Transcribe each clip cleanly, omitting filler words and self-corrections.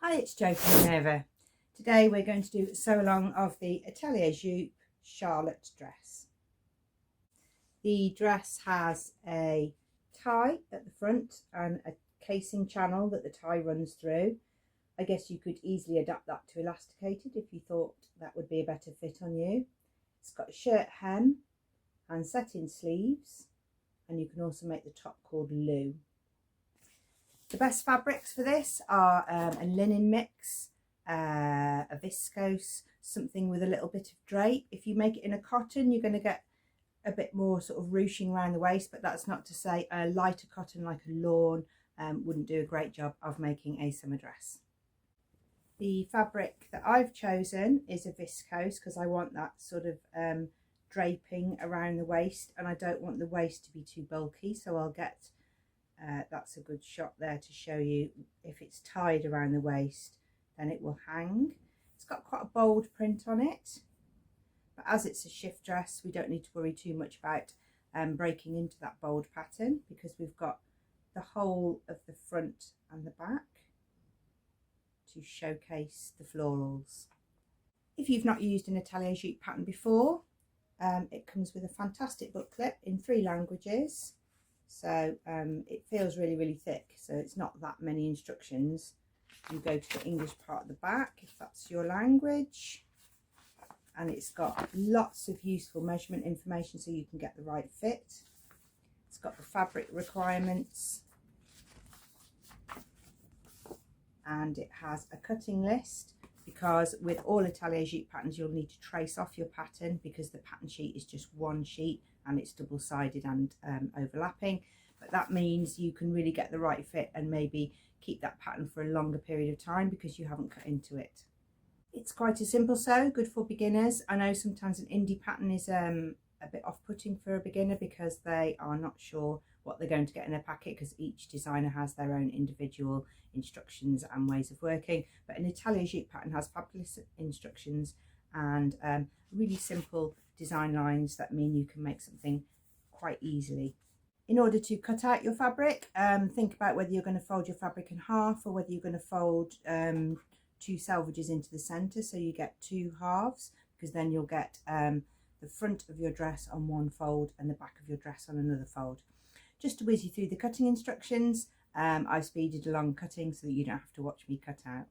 Hi, it's Jo from Minerva. Today we're going to do a sew along of the Atelier Jupe Charlotte Dress. The dress has a tie at the front and a casing channel that the tie runs through. I guess you could easily adapt that to elasticated if you thought that would be a better fit on you. It's got a shirt hem and set-in sleeves, and you can also make the top called Lou. The best fabrics for this are a linen mix, a viscose, something with a little bit of drape. If you make it in a cotton, you're going to get a bit more sort of ruching around the waist, but that's not to say a lighter cotton like a lawn wouldn't do a great job of making a summer dress. The fabric that I've chosen is a viscose because I want that sort of draping around the waist, and I don't want the waist to be too bulky, so I'll get that's a good shot there to show you if it's tied around the waist then it will hang. It's got quite a bold print on it, but as it's a shift dress we don't need to worry too much about breaking into that bold pattern because we've got the whole of the front and the back to showcase the florals. If you've not used an Atelier Jupe pattern before, it comes with a fantastic booklet in 3 languages. So it feels really thick, so it's not that many instructions. You go to the English part of the back if that's your language, and it's got lots of useful measurement information so you can get the right fit. It's got the fabric requirements, and it has a cutting list, because with all Atelier Jupe patterns you'll need to trace off your pattern because the pattern sheet is just one sheet and it's double-sided and overlapping, but that means you can really get the right fit and maybe keep that pattern for a longer period of time because you haven't cut into it. It's quite a simple sew, good for beginners. I know sometimes an indie pattern is a bit off-putting for a beginner because they are not sure what they're going to get in their packet, because each designer has their own individual instructions and ways of working, but an Atelier Jupe pattern has fabulous instructions and really simple design lines that mean you can make something quite easily. In order to cut out your fabric, think about whether you're going to fold your fabric in half or whether you're going to fold 2 selvages into the center so you get 2 halves, because then you'll get the front of your dress on one fold and the back of your dress on another fold. Just to whiz you through the cutting instructions, I've speeded along cutting so that you don't have to watch me cut out.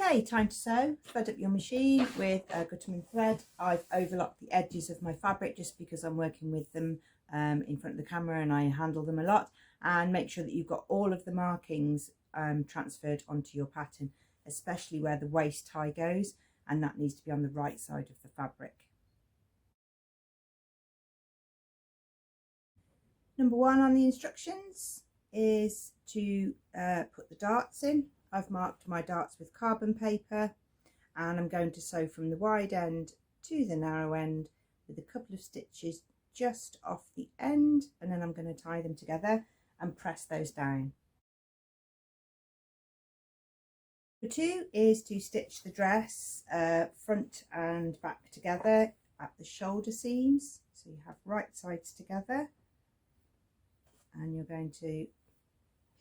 Okay, time to sew. Thread up your machine with Gutterman thread. I've overlocked the edges of my fabric just because I'm working with them in front of the camera and I handle them a lot. And make sure that you've got all of the markings transferred onto your pattern, especially where the waist tie goes, and that needs to be on the right side of the fabric. Number 1 on the instructions is to put the darts in. I've marked my darts with carbon paper, and I'm going to sew from the wide end to the narrow end with a couple of stitches just off the end, and then I'm going to tie them together and press those down. Number 2 is to stitch the dress front and back together at the shoulder seams. So you have right sides together, and you're going to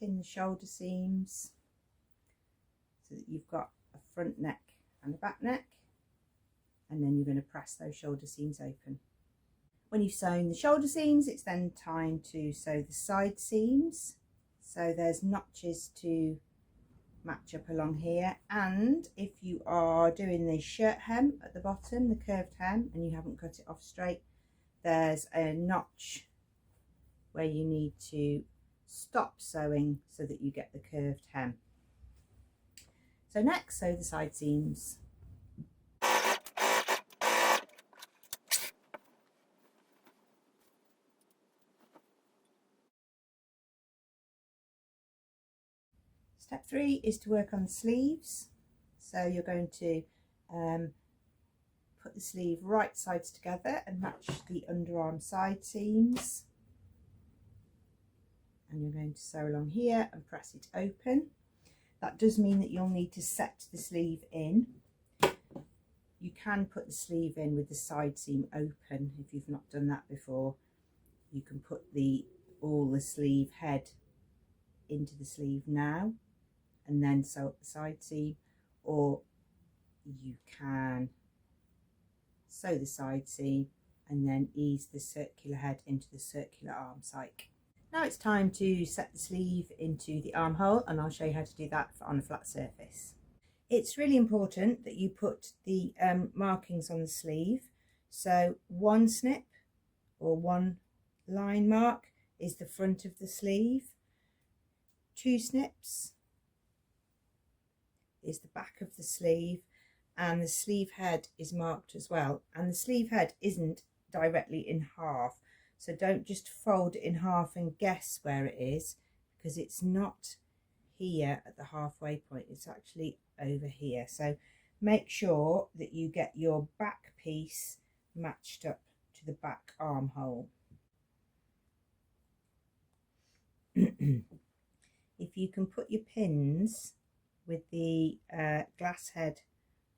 pin the shoulder seams so that you've got a front neck and a back neck, and then you're going to press those shoulder seams open. When you've sewn the shoulder seams, it's then time to sew the side seams. So there's notches to match up along here, and if you are doing the shirt hem at the bottom, the curved hem, and you haven't cut it off straight, there's a notch where you need to stop sewing so that you get the curved hem. So next, sew the side seams. Step 3 is to work on the sleeves. So you're going to put the sleeve right sides together and match the underarm side seams. And you're going to sew along here and press it open. That does mean that you'll need to set the sleeve in. You can put the sleeve in with the side seam open if you've not done that before. You can put all the sleeve head into the sleeve now and then sew up the side seam, or you can sew the side seam and then ease the circular head into the circular arm side. Now it's time to set the sleeve into the armhole, and I'll show you how to do that on a flat surface. It's really important that you put the markings on the sleeve. So 1 snip or 1 line mark is the front of the sleeve. 2 snips is the back of the sleeve, and the sleeve head is marked as well. And the sleeve head isn't directly in half. So don't just fold it in half and guess where it is, because it's not here at the halfway point, it's actually over here. So make sure that you get your back piece matched up to the back armhole. If you can put your pins with the glass head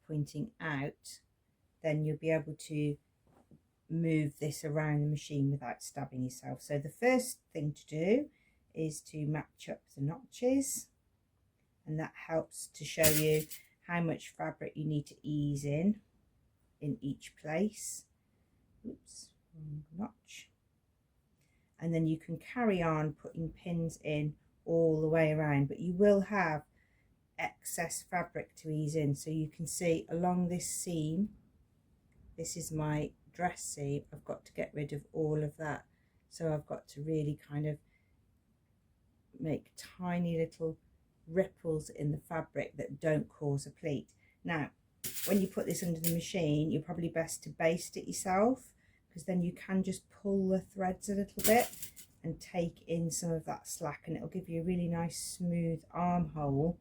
pointing out, then you'll be able to move this around the machine without stabbing yourself. So the first thing to do is to match up the notches, and that helps to show you how much fabric you need to ease in each place. Oops, wrong notch. And then you can carry on putting pins in all the way around, but you will have excess fabric to ease in. So you can see along this seam, this is my dress seam, I've got to get rid of all of that. So I've got to really kind of make tiny little ripples in the fabric that don't cause a pleat. Now, when you put this under the machine, you're probably best to baste it yourself, because then you can just pull the threads a little bit and take in some of that slack, and it'll give you a really nice smooth armhole.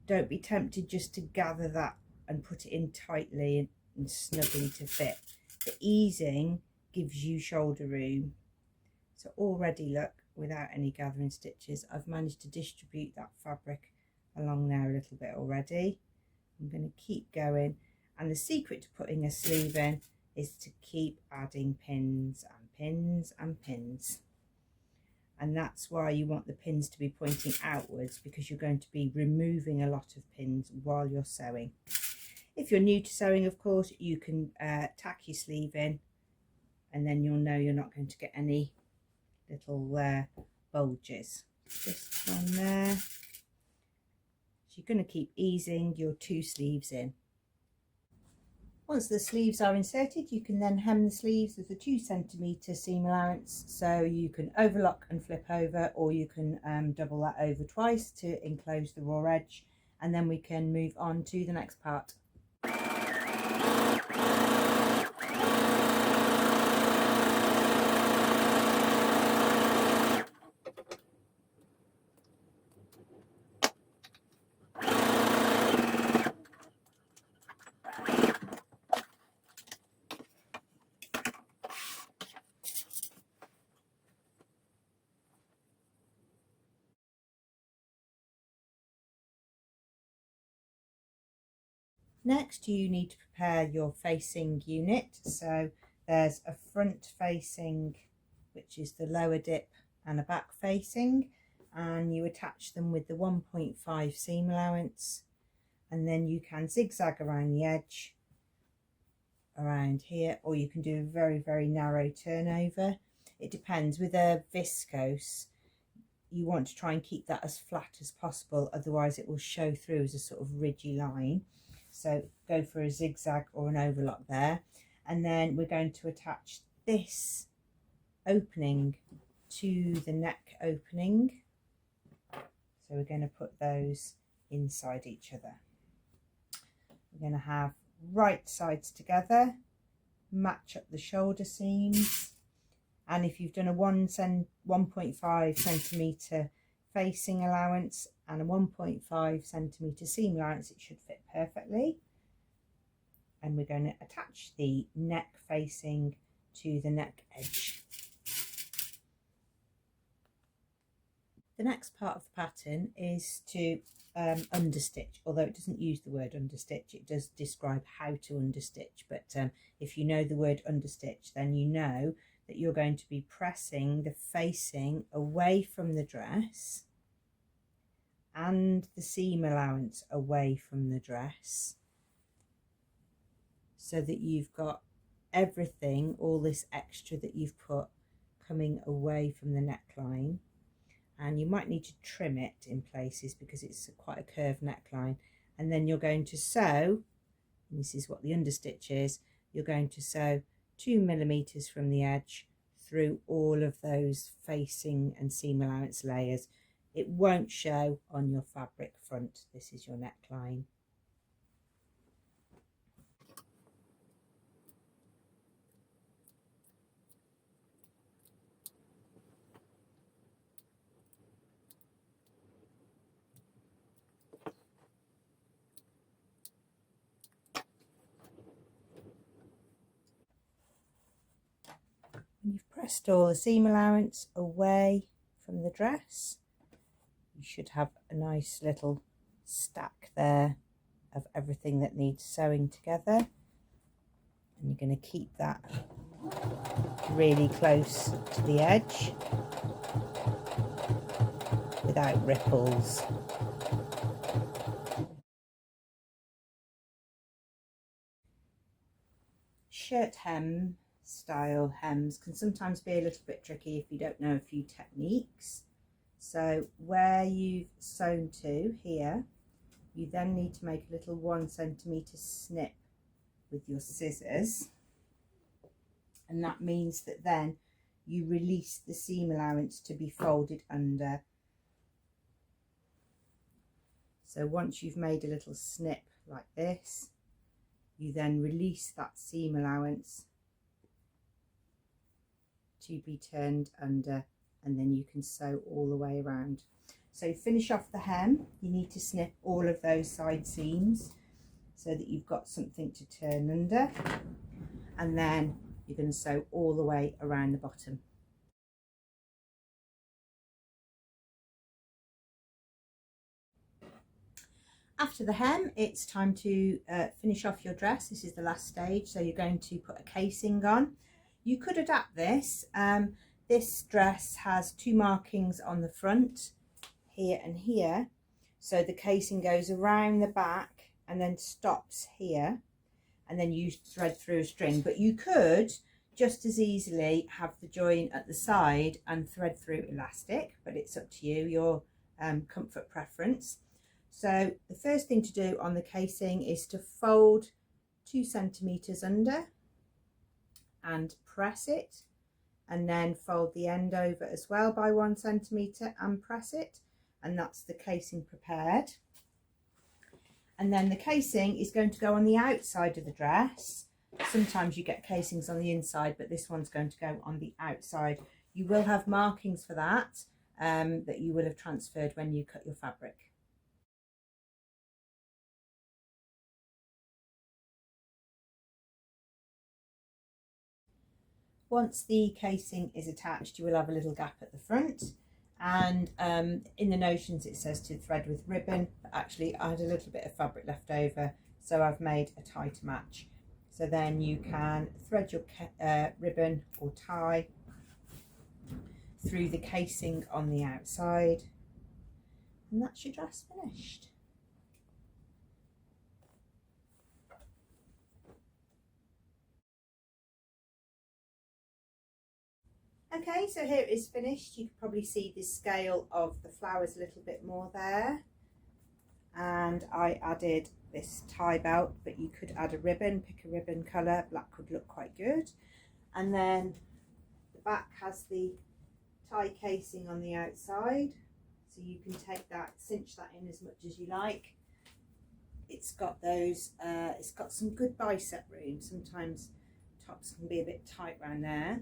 Don't be tempted just to gather that and put it in tightly and snuggly to fit. The easing gives you shoulder room. So already, look, without any gathering stitches, I've managed to distribute that fabric along there a little bit already. I'm going to keep going, and the secret to putting a sleeve in is to keep adding pins and pins and pins. And that's why you want the pins to be pointing outwards, because you're going to be removing a lot of pins while you're sewing. If you're new to sewing, of course, you can tack your sleeve in, and then you'll know you're not going to get any little bulges. Just on there, as you're going to keep easing your 2 sleeves in. Once the sleeves are inserted, you can then hem the sleeves with a 2 centimetre seam allowance, so you can overlock and flip over, or you can double that over twice to enclose the raw edge, and then we can move on to the next part. Next, you need to prepare your facing unit. So there's a front facing, which is the lower dip, and a back facing, and you attach them with the 1.5 seam allowance, and then you can zigzag around the edge around here, or you can do a very narrow turnover. It depends. With a viscose, you want to try and keep that as flat as possible, otherwise it will show through as a sort of ridgy line. So go for a zigzag or an overlock there, and then we're going to attach this opening to the neck opening. So we're going to put those inside each other. We're going to have right sides together, match up the shoulder seams, and if you've done a 1.5 centimetre facing allowance and a 1.5 centimetre seam allowance, it should fit perfectly. And we're going to attach the neck facing to the neck edge. The next part of the pattern is to understitch, although it doesn't use the word understitch, it does describe how to understitch. But if you know the word understitch, then you know that you're going to be pressing the facing away from the dress and the seam allowance away from the dress, so that you've got everything, all this extra that you've put, coming away from the neckline. And you might need to trim it in places because it's quite a curved neckline. And then you're going to sew, and this is what the understitch is, you're going to sew 2 millimeters from the edge through all of those facing and seam allowance layers. It won't show on your fabric front. This is your neckline. When you've pressed all the seam allowance away from the dress, you should have a nice little stack there of everything that needs sewing together, and you're going to keep that really close to the edge without ripples. Shirt hem style hems can sometimes be a little bit tricky if you don't know a few techniques. So where you've sewn to here, you then need to make a little 1 centimetre snip with your scissors, and that means that then you release the seam allowance to be folded under. So once you've made a little snip like this, you then release that seam allowance to be turned under, and then you can sew all the way around. So finish off the hem, you need to snip all of those side seams so that you've got something to turn under, and then you're going to sew all the way around the bottom. After the hem, it's time to finish off your dress. This is the last stage, so you're going to put a casing on. You could adapt this. This dress has 2 markings on the front, here and here, so the casing goes around the back and then stops here, and then you thread through a string. But you could just as easily have the join at the side and thread through elastic, but it's up to you, your comfort preference. So the first thing to do on the casing is to fold 2 centimeters under and press it, and then fold the end over as well by 1 centimeter and press it, and that's the casing prepared. And then the casing is going to go on the outside of the dress. Sometimes you get casings on the inside, but this one's going to go on the outside. You will have markings for that that you will have transferred when you cut your fabric. Once the casing is attached, you will have a little gap at the front, and in the notions it says to thread with ribbon, but actually I had a little bit of fabric left over, so I've made a tie to match. So then you can thread your ribbon or tie through the casing on the outside, and that's your dress finished. Okay, so here it is finished. You can probably see the scale of the flowers a little bit more there. And I added this tie belt, but you could add a ribbon, pick a ribbon colour. Black would look quite good. And then the back has the tie casing on the outside. So you can take that, cinch that in as much as you like. It's got those, it's got some good bicep room. Sometimes tops can be a bit tight around there.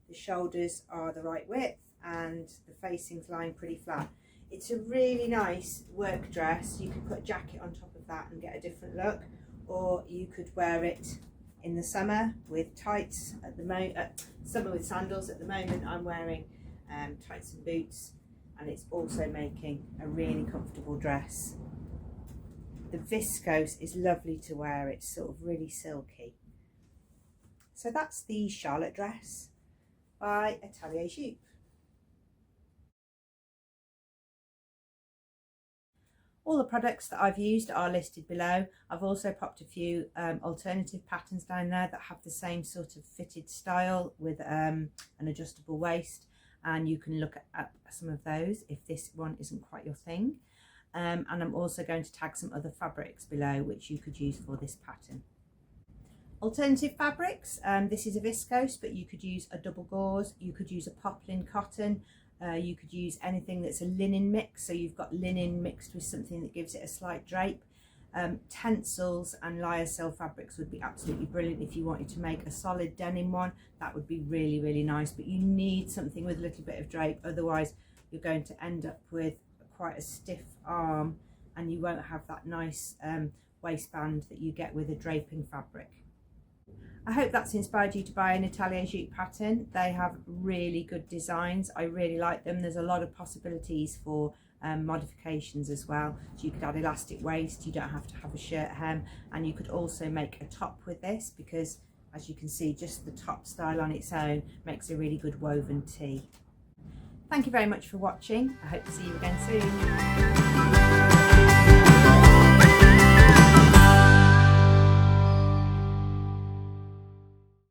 The shoulders are the right width and the facing's lying pretty flat. It's a really nice work dress. You could put a jacket on top of that and get a different look, or you could wear it in the summer with tights. At the moment, summer with sandals. At the moment I'm wearing tights and boots, and it's also making a really comfortable dress. The viscose is lovely to wear. It's sort of really silky. So that's the Charlotte dress by Atelier Jupe. All the products that I've used are listed below. I've also popped a few alternative patterns down there that have the same sort of fitted style with an adjustable waist, and you can look at some of those if this one isn't quite your thing. And I'm also going to tag some other fabrics below which you could use for this pattern. Alternative fabrics, this is a viscose, but you could use a double gauze, you could use a poplin cotton, you could use anything that's a linen mix, so you've got linen mixed with something that gives it a slight drape. Tencels and lyocell fabrics would be absolutely brilliant if you wanted to make a solid denim one. That would be really, really nice, but you need something with a little bit of drape, otherwise you're going to end up with quite a stiff arm and you won't have that nice waistband that you get with a draping fabric. I hope that's inspired you to buy an Atelier Jupe pattern. They have really good designs. I really like them. There's a lot of possibilities for modifications as well. So you could add elastic waist, you don't have to have a shirt hem, and you could also make a top with this, because as you can see, just the top style on its own makes a really good woven tee. Thank you very much for watching. I hope to see you again soon.